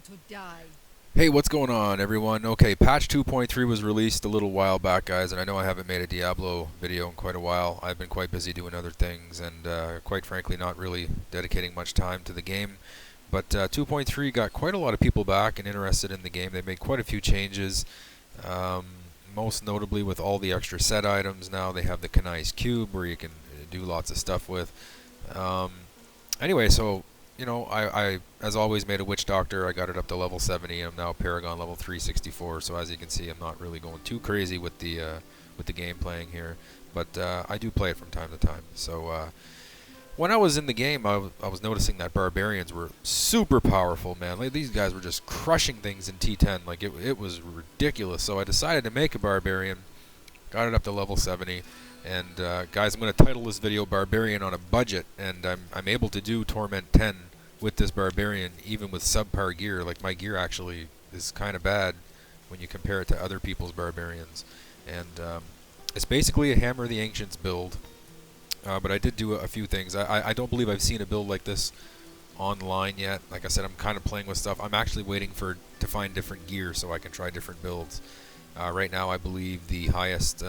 to die. Hey, what's going on, everyone? Okay, patch 2.3 was released a little while back, guys, and I know I haven't made a Diablo video in quite a while. I've been quite busy doing other things and, quite frankly, not really dedicating much time to the game. But 2.3 got quite a lot of people back and interested in the game. They made quite a few changes, um, most notably with all the extra set items now. They have the Kanai's Cube, where you can do lots of stuff with. Um, anyway, so I as always made a witch doctor. I got it up to level 70. I'm now Paragon level 364. So as you can see, I'm not really going too crazy with the game playing here, but I do play it from time to time. So when I was in the game, I was noticing that barbarians were super powerful, man. Like, these guys were just crushing things in T10. Like, it was ridiculous. So I decided to make a barbarian. Got it up to level 70. And guys, I'm going to title this video Barbarian on a Budget, and I'm able to do Torment 10 with this Barbarian even with subpar gear. Like, my gear actually is kind of bad when you compare it to other people's Barbarians. And it's basically a Hammer of the Ancients build, but I did do a few things. I don't believe I've seen a build like this online yet. Like I said, I'm kind of playing with stuff. I'm actually waiting to find different gear so I can try different builds. Right now, I believe the highest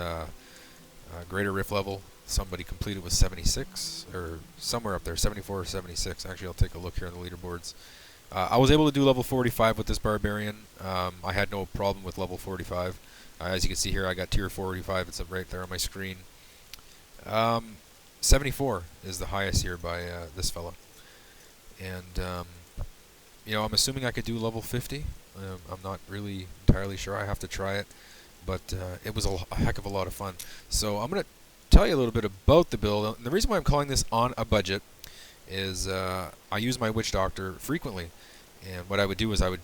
Greater Rift level somebody completed was 76, or somewhere up there, 74 or 76. Actually, I'll take a look here on the leaderboards. I was able to do level 45 with this Barbarian. I had no problem with level 45. As you can see here, I got tier 45. It's up right there on my screen. 74 is the highest here by this fella. And, I'm assuming I could do level 50. I'm not really entirely sure. I have to try it. But it was a heck of a lot of fun. So I'm going to tell you a little bit about the build. And the reason why I'm calling this on a budget is I use my Witch Doctor frequently. And what I would do is I would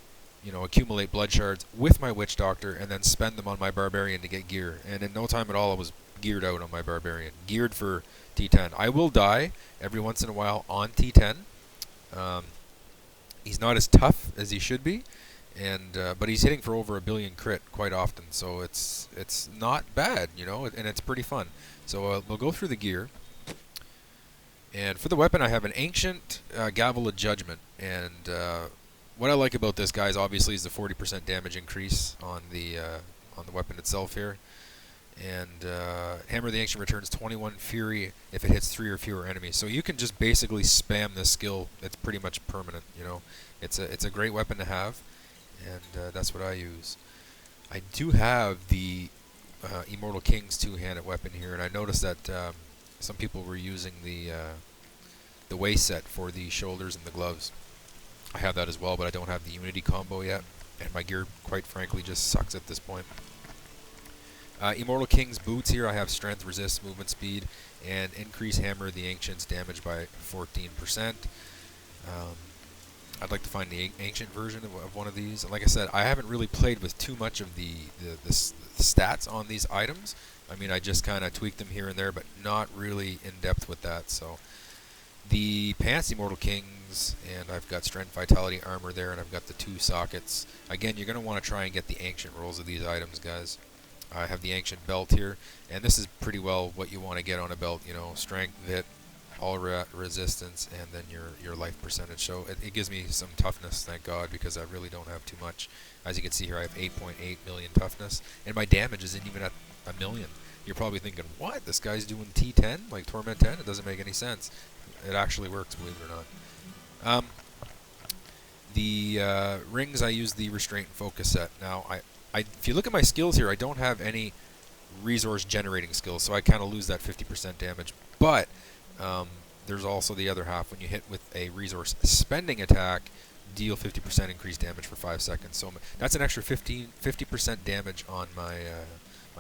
accumulate blood shards with my Witch Doctor and then spend them on my Barbarian to get gear. And in no time at all, I was geared out on my Barbarian. Geared for T10. I will die every once in a while on T10. He's not as tough as he should be. And but he's hitting for over 1 billion crit quite often, so it's not bad, and it's pretty fun. So we'll go through the gear. And for the weapon, I have an Ancient Gavel of Judgment. And what I like about this, guys, obviously, is the 40% damage increase on the weapon itself here. And Hammer of the Ancient returns 21 Fury if it hits 3 or fewer enemies. So you can just basically spam this skill. It's pretty much permanent. It's a great weapon to have. And that's what I use. I do have the Immortal King's two-handed weapon here, and I noticed that some people were using the waist set for the shoulders and the gloves. I have that as well, but I don't have the Unity combo yet, and my gear, quite frankly, just sucks at this point. Immortal King's boots here, I have strength, resist, movement speed, and increase Hammer of the Ancients damage by 14%. I'd like to find the ancient version of one of these. And like I said, I haven't really played with too much of the stats on these items. I mean, I just kind of tweaked them here and there, but not really in depth with that. So the pants, Immortal Kings, and I've got Strength, Vitality, Armor there, and I've got the 2 sockets. Again, you're going to want to try and get the ancient rolls of these items, guys. I have the ancient belt here, and this is pretty well what you want to get on a belt. Strength, Vit, all resistance, and then your life percentage. So it gives me some toughness, thank God, because I really don't have too much. As you can see here, I have 8.8 million toughness, and my damage isn't even at 1 million. You're probably thinking, what? This guy's doing T10, like Torment 10? It doesn't make any sense. It actually works, believe it or not. The rings, I use the Restraint and Focus set. Now, if you look at my skills here, I don't have any resource generating skills, so I kind of lose that 50% damage. But there's also the other half. When you hit with a resource spending attack, deal 50% increased damage for 5 seconds. So that's an extra 50% damage on my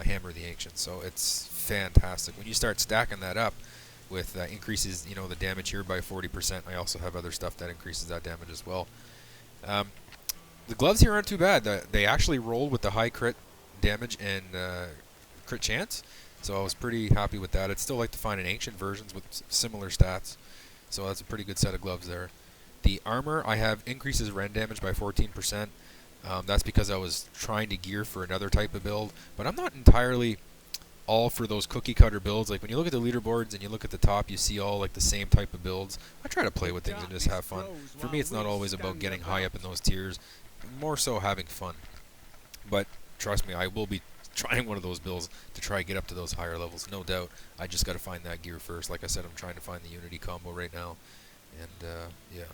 Hammer of the Ancients. So it's fantastic. When you start stacking that up with increases, the damage here by 40%. I also have other stuff that increases that damage as well. The gloves here aren't too bad. They actually roll with the high crit damage and crit chance. So I was pretty happy with that. I'd still like to find an ancient versions with similar stats. So that's a pretty good set of gloves there. The armor, I have increases rend damage by 14%. That's because I was trying to gear for another type of build. But I'm not entirely all for those cookie cutter builds. Like when you look at the leaderboards and you look at the top, you see all like the same type of builds. I try to play with things and just have fun. For me, it's not always about getting high up in those tiers, more so having fun. But trust me, I will be trying one of those builds to try to get up to those higher levels, no doubt. I just got to find that gear first. Like I said, I'm trying to find the Unity combo right now, and yeah.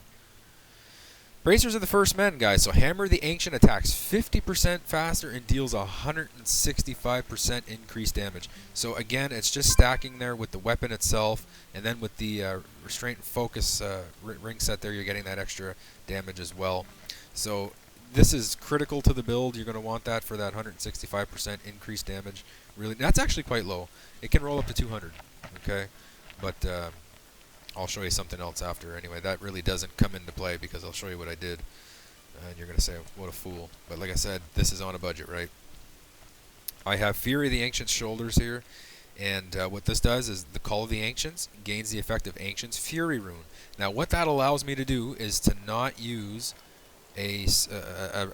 Bracers are the first men, guys. So Hammer the Ancient attacks 50% faster and deals 165% increased damage. So again, it's just stacking there with the weapon itself, and then with the Restraint and Focus ring set there, you're getting that extra damage as well. So this is critical to the build. You're going to want that for that 165% increased damage. Really, that's actually quite low. It can roll up to 200, okay? But I'll show you something else after. Anyway, that really doesn't come into play because I'll show you what I did. And you're going to say, what a fool. But like I said, this is on a budget, right? I have Fury of the Ancients shoulders here. And what this does is the Call of the Ancients gains the effect of Ancients Fury rune. Now what that allows me to do is to not use a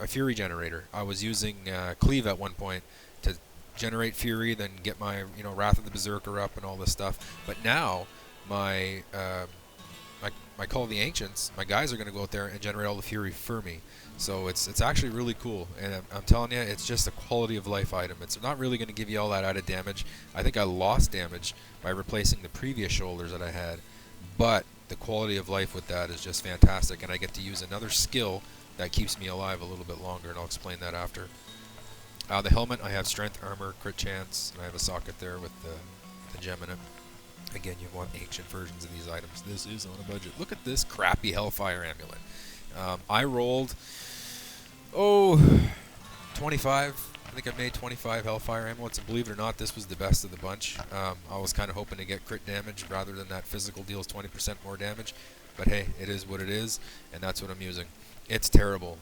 Fury generator. I was using Cleave at one point to generate Fury, then get my Wrath of the Berserker up and all this stuff. But now my Call of the Ancients, my guys are going to go out there and generate all the Fury for me. So it's actually really cool, and I'm telling you, it's just a quality of life item. It's not really going to give you all that added damage. I think I lost damage by replacing the previous shoulders that I had, but the quality of life with that is just fantastic, and I get to use another skill that keeps me alive a little bit longer, and I'll explain that after. The helmet, I have strength, armor, crit chance, and I have a socket there with the gem in it. Again, you want ancient versions of these items. This is on a budget. Look at this crappy Hellfire Amulet. I rolled, 25. I think I made 25 Hellfire Amulets, and believe it or not, this was the best of the bunch. I was kind of hoping to get crit damage rather than that physical deals 20% more damage. But hey, it is what it is, and that's what I'm using. It's terrible.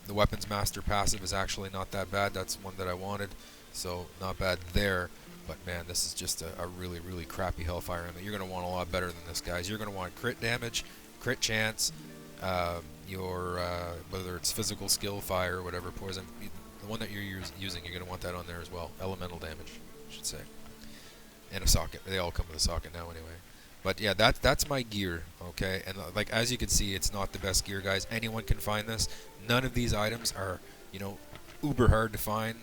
The Weapons Master passive is actually not that bad. That's one that I wanted, so not bad there. But man, this is just a really, really crappy Hellfire Amulet. You're going to want a lot better than this, guys. You're going to want crit damage, crit chance, whether it's physical skill, fire, whatever, poison. The one that you're using, you're going to want that on there as well. Elemental damage, I should say. And a socket. They all come with a socket now anyway. But yeah, that's my gear, okay? And like as you can see, it's not the best gear, guys. Anyone can find this. None of these items are, uber hard to find.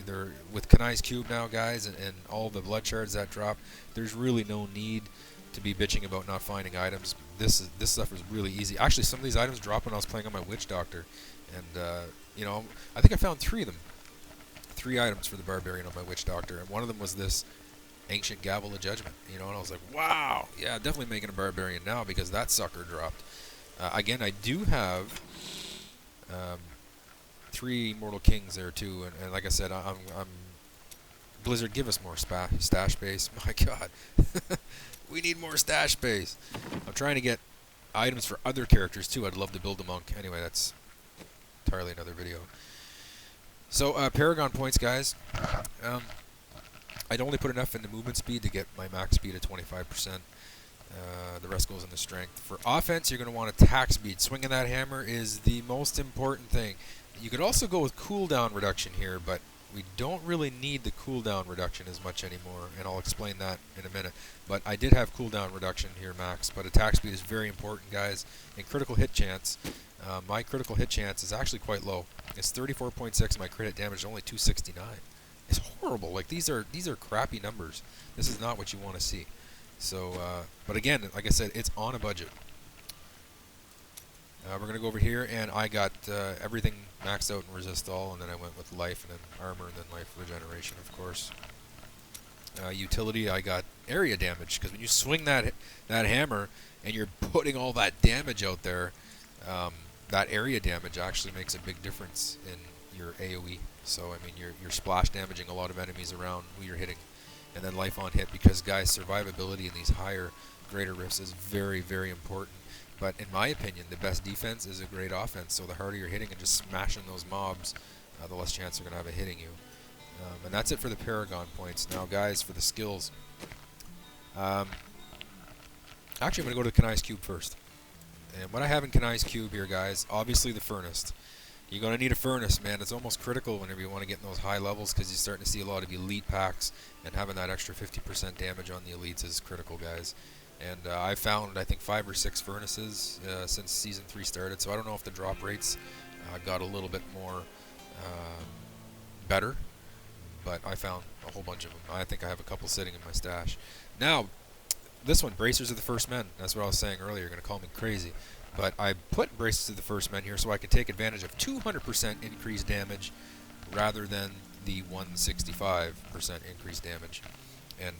They're with Kanai's Cube now, guys, and all the blood shards that drop. There's really no need to be bitching about not finding items. This stuff is really easy. Actually, some of these items dropped when I was playing on my Witch Doctor, and I think I found 3 of them. 3 items for the Barbarian on my Witch Doctor, and one of them was this Ancient Gavel of Judgment. And I was like, wow, yeah, definitely making a Barbarian now because that sucker dropped. Again, I do have 3 Mortal Kings there too, and like I said, I'm Blizzard, give us more stash space. My God, we need more stash space. I'm trying to get items for other characters too. I'd love to build a monk. Anyway, that's entirely another video. So Paragon points, guys. I'd only put enough into movement speed to get my max speed at 25%. The rest goes into strength. For offense, you're going to want attack speed. Swinging that hammer is the most important thing. You could also go with cooldown reduction here, but we don't really need the cooldown reduction as much anymore, and I'll explain that in a minute. But I did have cooldown reduction here, max, but attack speed is very important, guys. And critical hit chance, my critical hit chance is actually quite low. It's 34.6, my crit hit damage is only 269. It's horrible. Like these are crappy numbers. This is not what you want to see. So, but again, like I said, it's on a budget. We're going to go over here, and I got everything maxed out in resist all, and then I went with life, and then armor, and then life regeneration, of course. Utility, I got area damage, because when you swing that hammer, and you're putting all that damage out there, that area damage actually makes a big difference in your AoE. So, I mean, you're splash damaging a lot of enemies around who you're hitting. And then life on hit, because, guys, survivability in these higher, greater rifts is very, very important. But in my opinion, the best defense is a great offense. So the harder you're hitting and just smashing those mobs, the less chance they're going to have of hitting you. And that's it for the Paragon points. Now, guys, for the skills. Actually, I'm going to go to the Kanai's Cube first. And what I have in Kanai's Cube here, guys, obviously the Furnace. You're going to need a furnace, man. It's almost critical whenever you want to get in those high levels because you're starting to see a lot of elite packs, and having that extra 50% damage on the elites is critical, guys. And I've found, I think, 5 or 6 furnaces since Season 3 started, so I don't know if the drop rates got a little bit more better, but I found a whole bunch of them. I think I have a couple sitting in my stash. Now, this one, Bracers of the First Men. That's what I was saying earlier. You're going to call me crazy. But I put Bracers of the First Men here so I can take advantage of 200% increased damage rather than the 165% increased damage. And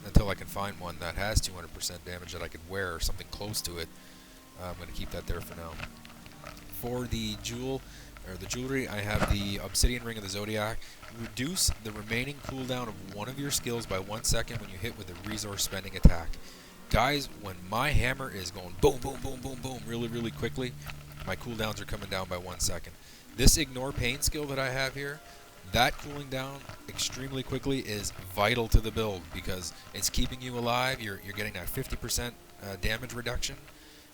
until I can find one that has 200% damage that I could wear or something close to it, I'm going to keep that there for now. For the jewelry, I have the Obsidian Ring of the Zodiac. Reduce the remaining cooldown of one of your skills by 1 second when you hit with a resource spending attack. Guys, when my hammer is going boom, boom, boom, boom, boom, really, really quickly, my cooldowns are coming down by 1 second. This Ignore Pain skill that I have here, that cooling down extremely quickly is vital to the build because it's keeping you alive. You're getting that 50% damage reduction.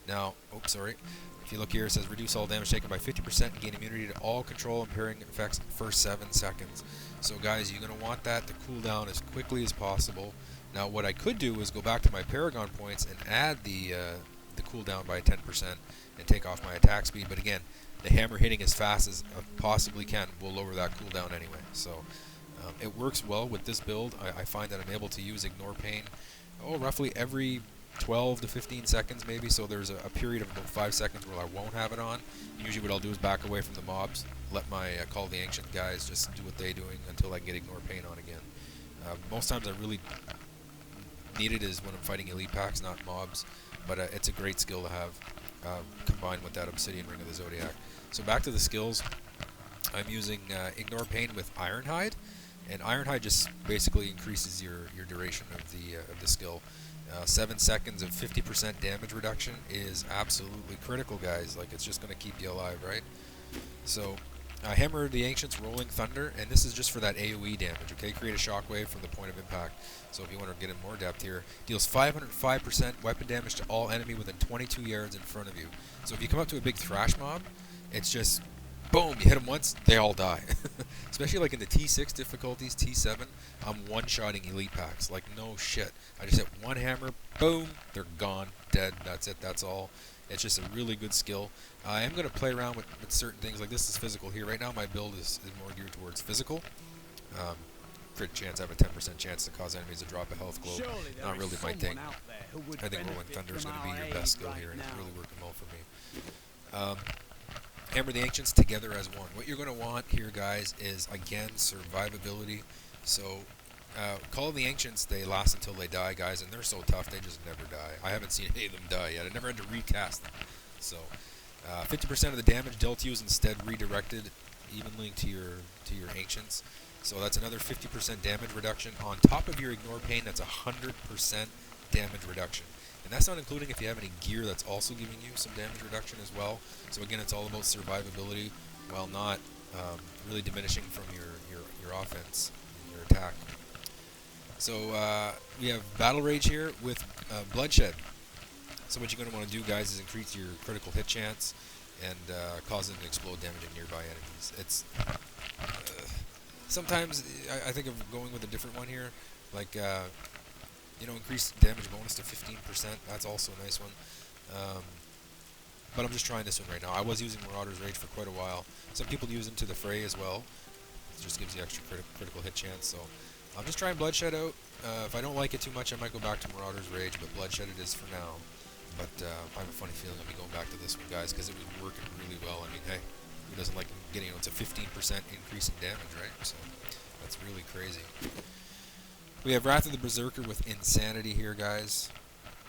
Now, oops, sorry. If you look here, it says reduce all damage taken by 50% and gain immunity to all control impairing effects first 7 seconds. So guys, you're going to want that to cool down as quickly as possible. Now, what I could do is go back to my Paragon points and add the cooldown by 10% and take off my attack speed. But again, the hammer hitting as fast as I possibly can will lower that cooldown anyway. So it works well with this build. I find that I'm able to use Ignore Pain, roughly every 12 to 15 seconds maybe. So there's a period of about 5 seconds where I won't have it on. Usually what I'll do is back away from the mobs, let my Call of the Ancient guys just do what they're doing until I get Ignore Pain on again. Most times I really need it is when I'm fighting elite packs, not mobs, but it's a great skill to have combined with that Obsidian Ring of the Zodiac. So back to the skills, I'm using Ignore Pain with Ironhide, and Ironhide just basically increases your duration of the skill. 7 seconds of 50% damage reduction is absolutely critical, guys. Like, it's just going to keep you alive, right? So Hammer of the Ancients, Rolling Thunder, and this is just for that AoE damage, okay? Create a shockwave from the point of impact. So if you want to get in more depth here, deals 505% weapon damage to all enemy within 22 yards in front of you. So if you come up to a big thrash mob, it's just, boom, you hit them once, they all die. Especially like in the T6 difficulties, T7, I'm one-shotting elite packs. Like, no shit. I just hit one hammer, boom, they're gone, dead, that's it, that's all. It's just a really good skill. I am going to play around with certain things. Like, this is physical here. Right now my build is more geared towards physical. Crit chance, I have a 10% chance to cause enemies to drop a health globe. Not really my thing. I think Rolling Thunder is going to be your best skill here, and it's really working well for me. Hammer the Ancients together as one. What you're going to want here, guys, is, again, survivability. So Call of the Ancients, they last until they die, guys, and they're so tough, they just never die. I haven't seen any of them die yet. I never had to recast them. So 50% of the damage dealt to you is instead redirected evenly to your Ancients. So that's another 50% damage reduction. On top of your Ignore Pain, that's 100% damage reduction. And that's not including if you have any gear that's also giving you some damage reduction as well. So again, it's all about survivability while not really diminishing from your offense, your attack. So we have Battle Rage here with Bloodshed. So what you're going to want to do, guys, is increase your critical hit chance and cause them to explode damage in nearby enemies. It's sometimes I think of going with a different one here, like increase damage bonus to 15%. That's also a nice one. But I'm just trying this one right now. I was using Marauder's Rage for quite a while. Some people use Into the Fray as well. It just gives you extra critical hit chance. So I'm just trying Bloodshed out. If I don't like it too much, I might go back to Marauder's Rage, but Bloodshed it is for now. But I have a funny feeling I'll be going back to this one, guys, because it was working really well. I mean, hey, who doesn't like getting, it's a 15% increase in damage, right? So that's really crazy. We have Wrath of the Berserker with Insanity here, guys.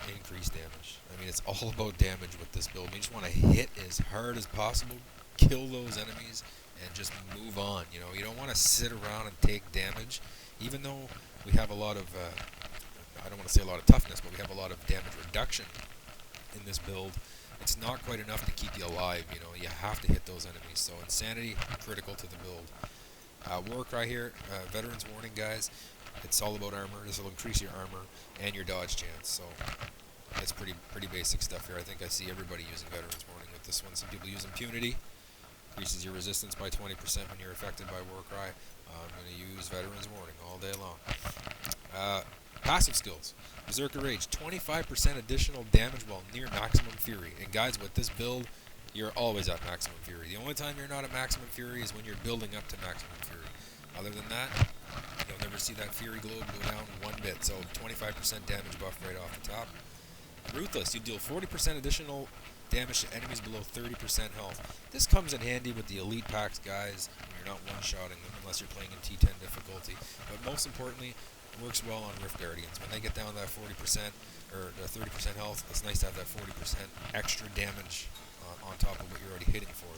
Increased damage. I mean, it's all about damage with this build. You just want to hit as hard as possible, kill those enemies, and just move on. You know, you don't want to sit around and take damage, even though we have a lot of, I don't want to say a lot of toughness, but we have a lot of damage reduction in this build. It's not quite enough to keep you alive. You know, you have to hit those enemies. So Insanity, critical to the build. Warcry here, Veterans Warning, guys. It's all about armor. This will increase your armor and your dodge chance. So it's pretty basic stuff here. I think I see everybody using Veterans Warning with this one. Some people use Impunity. Increases your resistance by 20% when you're affected by Warcry. I'm going to use Veteran's Warning all day long. Passive skills. Berserker Rage, 25% additional damage while near maximum fury. And guys, with this build, you're always at maximum fury. The only time you're not at maximum fury is when you're building up to maximum fury. Other than that, you'll never see that fury globe go down one bit. So 25% damage buff right off the top. Ruthless, you deal 40% additional damage to enemies below 30% health. This comes in handy with the elite packs, guys, when you're not one-shotting them unless you're playing in T10 difficulty. But most importantly, it works well on Rift Guardians. When they get down to that 40% or 30% health, it's nice to have that 40% extra damage on top of what you're already hitting for.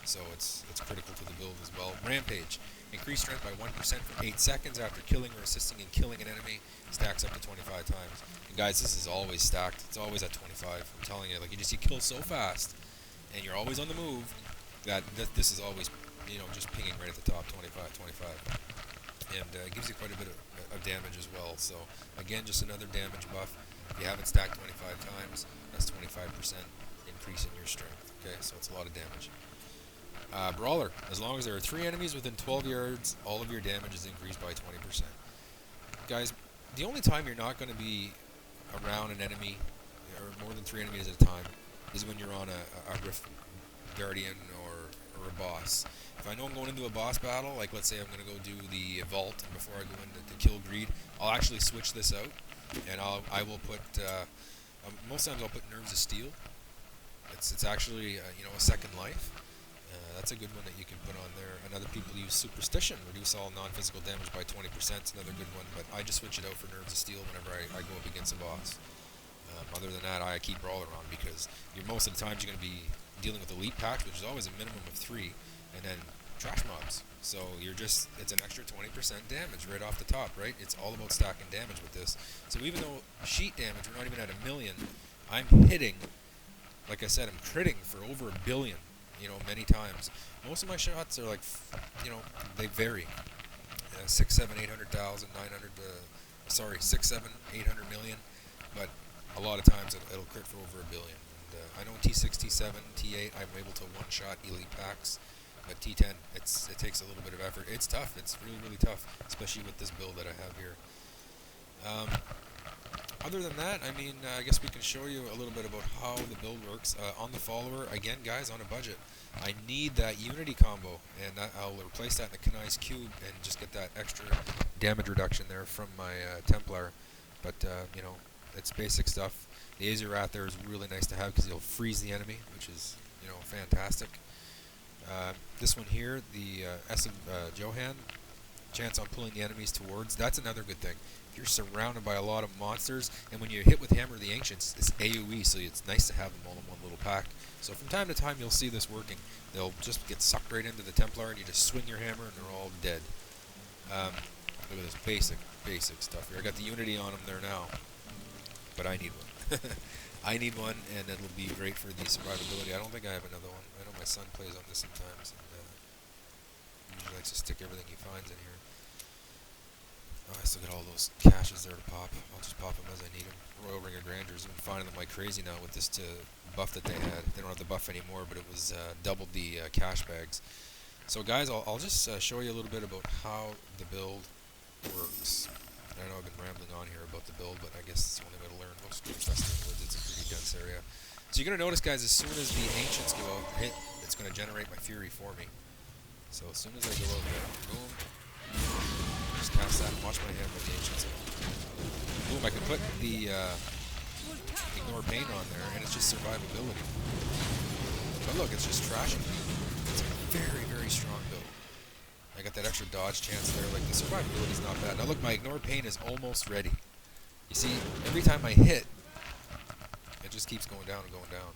So it's critical to the build as well. Rampage, increase strength by 1% for 8 seconds after killing or assisting in killing an enemy. Stacks up to 25 times. And guys, this is always stacked. It's always at 25. I'm telling you, like you kill so fast, and you're always on the move. That this is always, just pinging right at the top, 25, 25. And it gives you quite a bit of damage as well. So again, just another damage buff. If you haven't stacked 25 times, that's 25% increase in your strength. Okay, so it's a lot of damage. Brawler, as long as there are 3 enemies within 12 yards, all of your damage is increased by 20%. Guys, the only time you're not going to be around an enemy, or more than 3 enemies at a time, is when you're on a Rift Guardian or a boss. If I know I'm going into a boss battle, like let's say I'm going to go do the Vault, and before I go into to kill Greed, I'll actually switch this out, and I will put, most times I'll put Nerves of Steel. It's actually, a second life. That's a good one that you can put on there. And other people use Superstition, reduce all non-physical damage by 20%. It's another good one, but I just switch it out for Nerves of Steel whenever I go up against a boss. Other than that, I keep Brawler on because most of the times you're going to be dealing with elite packs, which is always a minimum of 3, and then trash mobs. So it's an extra 20% damage right off the top, right? It's all about stacking damage with this. So even though sheet damage, we're not even at 1,000,000, I'm hitting, like I said, I'm critting for over 1 billion. Many times. Most of my shots are like, they vary. 6, 7, 800,000, 900, 6, 7, 800 million. But a lot of times it'll crit for over 1 billion. And I know T6, T7, T8, I'm able to one-shot elite packs. But T10, it takes a little bit of effort. It's tough. It's really, really tough, especially with this build that I have here. Other than that, I guess we can show you a little bit about how the build works. On the follower, again, guys, on a budget, I need that Unity combo, and I'll replace that in the Kanai's Cube and just get that extra damage reduction there from my Templar. But, it's basic stuff. The Azurath there is really nice to have because it'll freeze the enemy, which is, fantastic. This one here, the S of Johan, chance on pulling the enemies towards, that's another good thing. You're surrounded by a lot of monsters, and when you hit with Hammer of the Ancients, it's AoE, so it's nice to have them all in one little pack. So from time to time, you'll see this working. They'll just get sucked right into the Templar, and you just swing your hammer, and they're all dead. Look at this basic stuff here. I got the Unity on them there now, but I need one. I need one, and it'll be great for the survivability. I don't think I have another one. I know my son plays on this sometimes, and usually likes to stick everything he finds in here. Oh, I still got all those caches there to pop. I'll just pop them as I need them. Royal Ring of Grandeurs, I've been finding them like crazy now with this buff that they had. They don't have the buff anymore, but it was doubled the cache bags. So guys, I'll just show you a little bit about how the build works. I know I've been rambling on here about the build, but I guess it's the only way to learn. Most infesting woods, it's a pretty dense area. So you're going to notice, guys, as soon as the Ancients go out and hit, it's going to generate my Fury for me. So as soon as I go out there, boom, just cast that and watch my hand with the Ancients. Boom, I can put the Ignore Pain on there, and it's just survivability. But look, it's just trashing. It's a very, very strong build. I got that extra dodge chance there. Like, the survivability is not bad. Now look, my Ignore Pain is almost ready. You see, every time I hit, it just keeps going down and going down.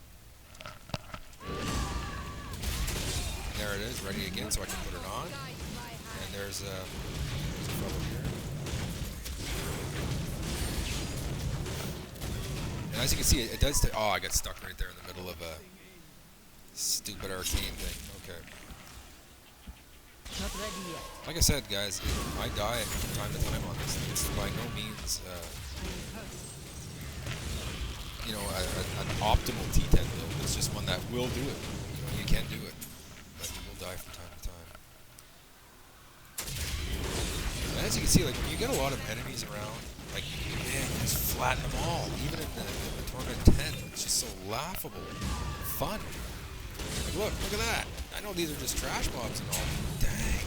And there it is, ready again, so I can put it on. And there's a fellow here. And as you can see, it does. Oh, I got stuck right there in the middle of a stupid arcane thing. Okay. Not ready yet. Like I said, guys, I die from time to time on this. It's by no means, an optimal T10 build. It's just one that will do it. You can do it, but you will die from time to time. And as you can see, like, when you get a lot of enemies around, like, man, you just flatten them all. Even in the Torment 10, it's just so laughable. Fun. Like, look at that. I know these are just trash mobs and all. Dang.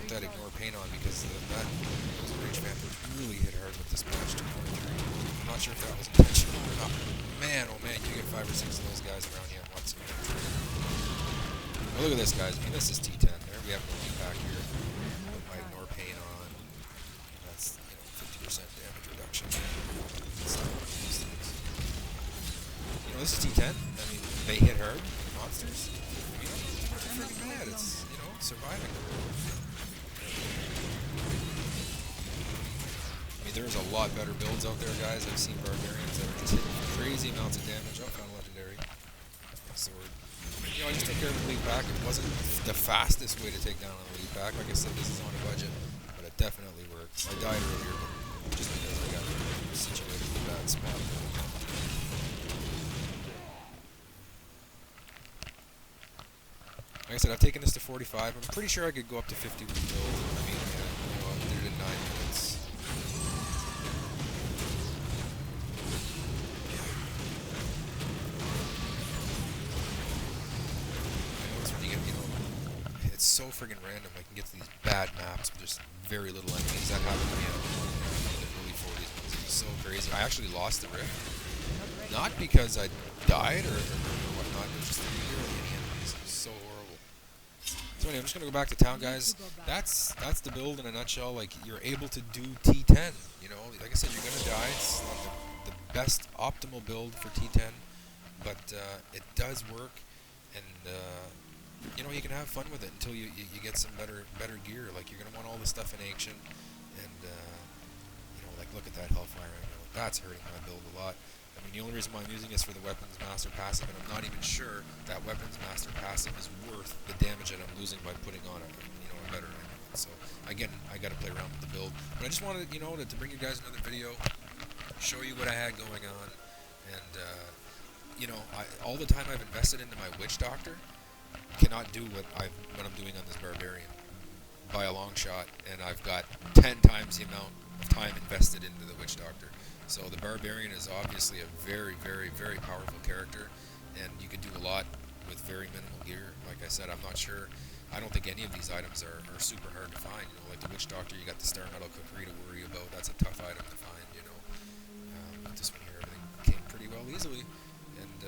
Put that ignore pain on because those rage vampires really hit hard with this patch 2.3. I'm not sure if that was intentional or not. Man, oh man, you get 5 or 6 of those guys around you at once. Now look at this, guys. I mean, this is T10. There we have no impact here. Put my ignore pain on. That's, 50% damage reduction. This is T10. I mean, they hit hard. Monsters. I mean, they're freaking mad. It's, surviving. I mean, there's a lot better builds out there, guys. I've seen Barbarians that are just hitting crazy amounts of damage. Oh, found legendary. Sword. I just took care of the lead back. It wasn't the fastest way to take down a lead back. Like I said, this is on a budget, but it definitely works. I died earlier, but just because I got situated in a bad spot. Like I said, I've taken this to 45. I'm pretty sure I could go up to 50 with the build. I mean, I did it in 9 minutes. I notice when you get, it's so friggin' random. I can get to these bad maps with just very little enemies. That happened to me in the early 40s. It was so crazy. I actually lost the rift. Not because I died or whatnot. It was just the enemies. It was so horrible. So anyway, I'm just gonna go back to town, guys. That's the build in a nutshell. Like, you're able to do T10. Like I said, you're gonna die. It's not the best optimal build for T10, but it does work, and you can have fun with it until you get some better gear. Like, you're gonna want all the stuff in ancient, and like, look at that hellfire. That's hurting my build a lot. I mean, the only reason why I'm using this for the Weapons Master passive, and I'm not even sure that Weapons Master passive is worth the damage that I'm losing by putting on a better amulet. So, again, I got to play around with the build. But I just wanted, to bring you guys another video, show you what I had going on, and, all the time I've invested into my Witch Doctor cannot do what I'm doing on this Barbarian by a long shot, and I've got 10 times the amount of time invested into the Witch Doctor. So the Barbarian is obviously a very, very, very powerful character, and you can do a lot with very minimal gear. Like I said, I'm not sure. I don't think any of these items are super hard to find. Like the Witch Doctor, you got the Star Metal Cookery to worry about. That's a tough item to find. But this one here, everything came pretty well easily, and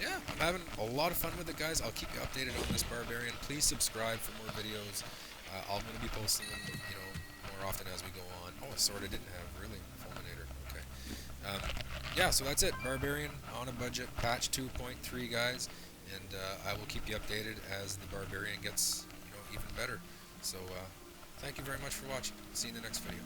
yeah, I'm having a lot of fun with it, guys. I'll keep you updated on this Barbarian. Please subscribe for more videos. I'm going to be posting them, more often as we go on. Oh, a sword I didn't have, really. Yeah, so that's it. Barbarian on a budget, patch 2.3, guys, and I will keep you updated as the Barbarian gets, even better. So, thank you very much for watching. See you in the next video.